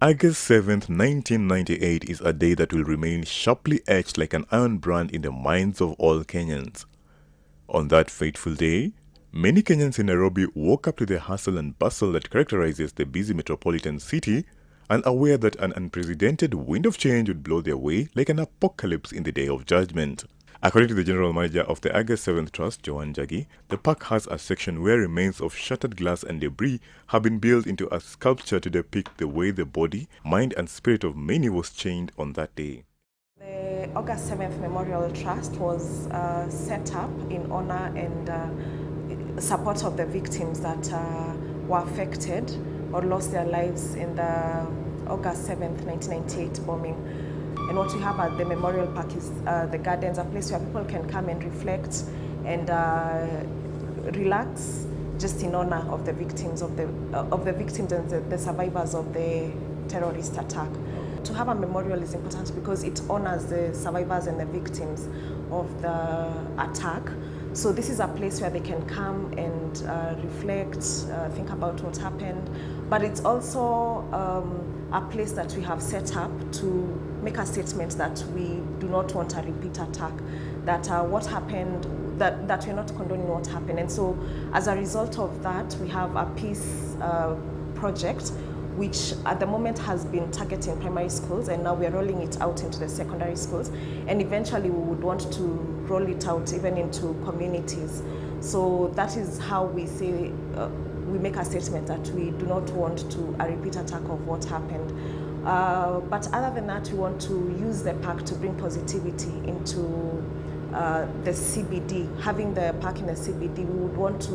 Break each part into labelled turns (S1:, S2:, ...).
S1: August 7th, 1998 is a day that will remain sharply etched like an iron brand in the minds of all Kenyans. On that fateful day, many Kenyans in Nairobi woke up to the hustle and bustle that characterizes the busy metropolitan city, unaware that an unprecedented wind of change would blow their way like an apocalypse in the day of judgment. According to the general manager of the August 7th Trust, Joan Jagi, the park has a section where remains of shattered glass and debris have been built into a sculpture to depict the way the body, mind and spirit of many was changed on that day.
S2: The August 7th Memorial Trust was set up in honor and support of the victims that were affected or lost their lives in the August 7th, 1998 bombing. And what we have at the Memorial Park is the gardens, a place where people can come and reflect and relax, just in honor of the victims and the survivors of the terrorist attack. To have a memorial is important because it honors the survivors and the victims of the attack. So this is a place where they can come and reflect, think about what happened. But it's also a place that we have set up to make a statement that we do not want a repeat attack, that what happened, that we're not condoning what happened. And so as a result of that, we have a peace project which at the moment has been targeting primary schools, and now we're rolling it out into the secondary schools. And eventually we would want to roll it out even into communities. So that is how we say, we make a statement that we do not want a repeat attack of what happened. But other than that, we want to use the park to bring positivity into the CBD. Having the park in the CBD, we would want to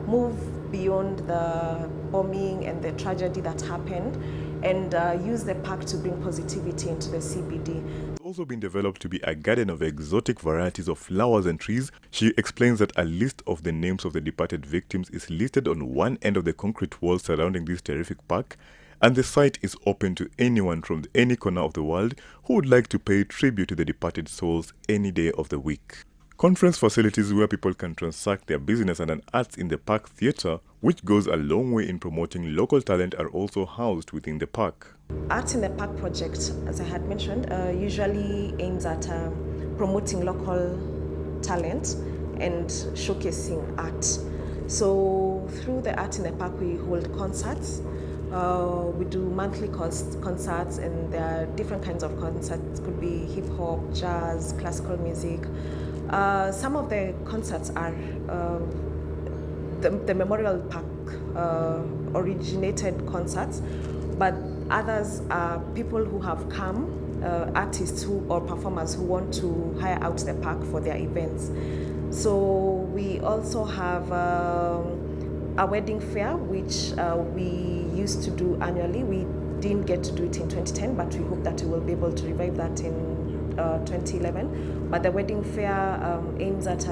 S2: move beyond the bombing and the tragedy that happened and use the park to bring positivity into the CBD.
S1: It's also been developed to be a garden of exotic varieties of flowers and trees. She explains that a list of the names of the departed victims is listed on one end of the concrete wall surrounding this terrific park, and the site is open to anyone from any corner of the world who would like to pay tribute to the departed souls any day of the week. Conference facilities where people can transact their business and an arts in the park theatre, which goes a long way in promoting local talent, are also housed within the park.
S2: Arts in the Park project, as I had mentioned, usually aims at promoting local talent and showcasing art. So through the Art in the Park, we hold concerts. We do monthly concerts, and there are different kinds of concerts. It could be hip hop, jazz, classical music. Some of the concerts are the Memorial Park originated concerts, but others are people who have come, artists or performers who want to hire out the park for their events. So we also have a wedding fair, which we used to do annually. We didn't get to do it in 2010, but we hope that we will be able to revive that in 2011. But the wedding fair aims at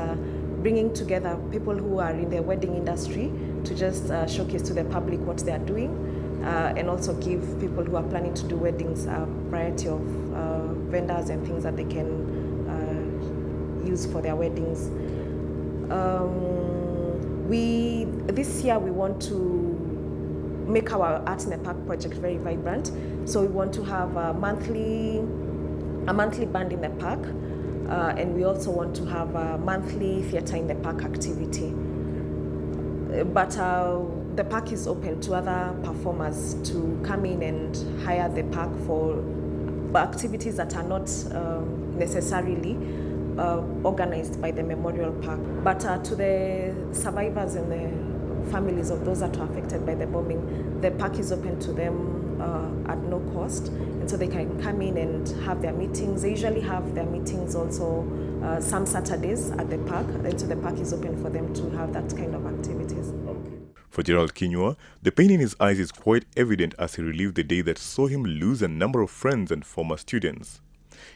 S2: bringing together people who are in the wedding industry to just showcase to the public what they are doing, and also give people who are planning to do weddings a variety of vendors and things that they can use for their weddings. This year we want to make our Art in the Park project very vibrant. So we want to have a monthly band in the park, and we also want to have a monthly theatre in the park activity. But the park is open to other performers to come in and hire the park for activities that are not necessarily organized by the Memorial Park. But to the survivors and the families of those that were affected by the bombing, the park is open to them at no cost, and so they can come in and have their meetings. They usually have their meetings also some Saturdays at the park, and so the park is open for them to have that kind of activities.
S1: For Gerald Kinyua, the pain in his eyes is quite evident as he relived the day that saw him lose a number of friends and former students.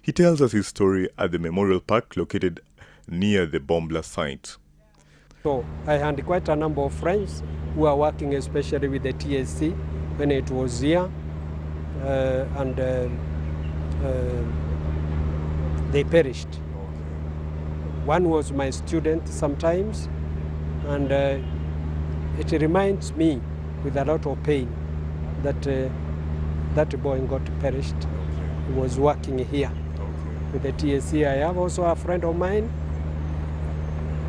S1: He tells us his story at the Memorial Park located near the bomb blast site.
S3: So I had quite a number of friends who are working especially with the TSC when it was here, and they perished. One was my student sometimes, and it reminds me with a lot of pain that that boy got perished. He was working here with the TSC. I have also a friend of mine.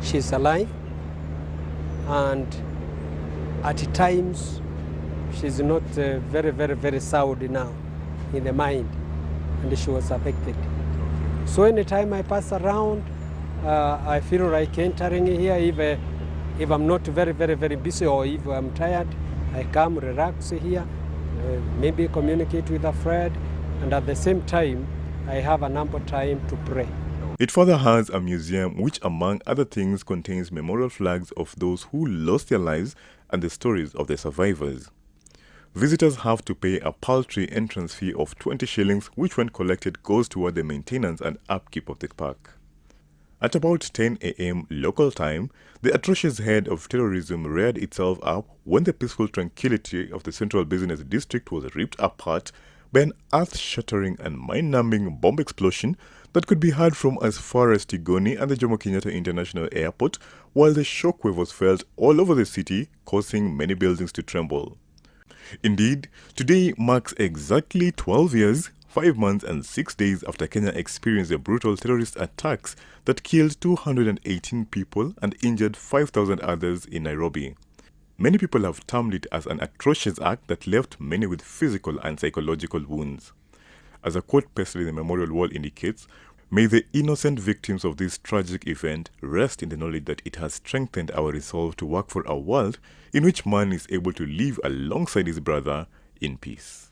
S3: She's alive, and at times she's not very sound now in the mind, and she was affected. So anytime I pass around, I feel like entering here. If I'm not very busy, or if I'm tired, I come relax here, maybe communicate with a friend, and at the same time I have an ample time to pray.
S1: It further has a museum which, among other things, contains memorial flags of those who lost their lives and the stories of the survivors. Visitors have to pay a paltry entrance fee of 20 shillings, which when collected goes toward the maintenance and upkeep of the park. At about 10 a.m. local time, the atrocious head of terrorism reared itself up when the peaceful tranquility of the central business district was ripped apart by an earth-shattering and mind-numbing bomb explosion that could be heard from as far as Tigoni and the Jomo Kenyatta International Airport, while the shockwave was felt all over the city, causing many buildings to tremble. Indeed, today marks exactly 12 years, 5 months and 6 days after Kenya experienced the brutal terrorist attacks that killed 218 people and injured 5,000 others in Nairobi. Many people have termed it as an atrocious act that left many with physical and psychological wounds. As a quote pasted in the memorial wall indicates, "May the innocent victims of this tragic event rest in the knowledge that it has strengthened our resolve to work for a world in which man is able to live alongside his brother in peace."